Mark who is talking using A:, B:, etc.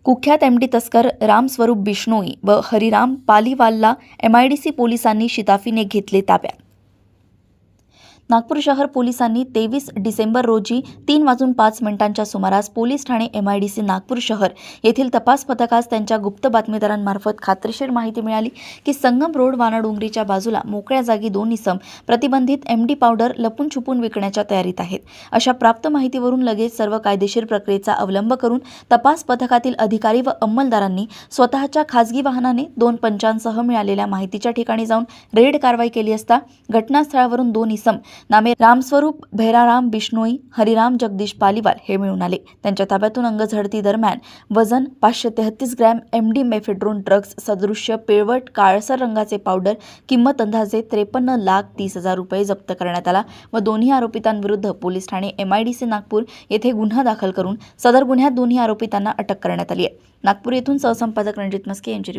A: कुख्यात एमडी तस्कर रामस्वरूप बिश्नोई व हरिराम पालीवालला एमआयडीसी पोलिसांनी शिताफीने घेतले ताब्यात। नागपूर शहर पोलिसांनी 23 डिसेंबर रोजी 3:05 सुमारास पोलीस ठाणे एमआयडीसी नागपूर शहर येथील तपास पथकास त्यांच्या गुप्त बातमीदारांमार्फत खात्रीशीर माहिती मिळाली की संगम रोड वानाडोंगरीच्या बाजूला मोकळ्या जागी 2 इसम प्रतिबंधित एमडी पावडर लपून छुपून विकण्याच्या तयारीत आहेत। अशा प्राप्त माहितीवरून लगेच सर्व कायदेशीर प्रक्रियेचा अवलंब करून तपास पथकातील अधिकारी व अंमलदारांनी स्वतःच्या खासगी वाहनाने 2 पंचांसह मिळालेल्या माहितीच्या ठिकाणी जाऊन रेड कारवाई केली असता घटनास्थळावरून 2 इसम नामे रामस्वरूप भैराराम बिश्नोई, हरिराम जगदीश पालीवाल हे मिळून आले। त्यांच्या ताब्यातून अंगझडती दरम्यान वजन 533 ग्रॅम एमडी मेफेड्रोन ड्रग्ज सदृश्य पिळवट काळसर रंगाचे पावडर किंमत अंदाजे 53,30,000 रुपये जप्त करण्यात आला व दोन्ही आरोपितांविरुद्ध पोलीस ठाणे एमआयडीसी नागपूर येथे गुन्हा दाखल करून सदर गुन्ह्यात दोन्ही आरोपितांना अटक करण्यात आली आहे। नागपूर येथून सहसंपादक रणजित मस्के यांची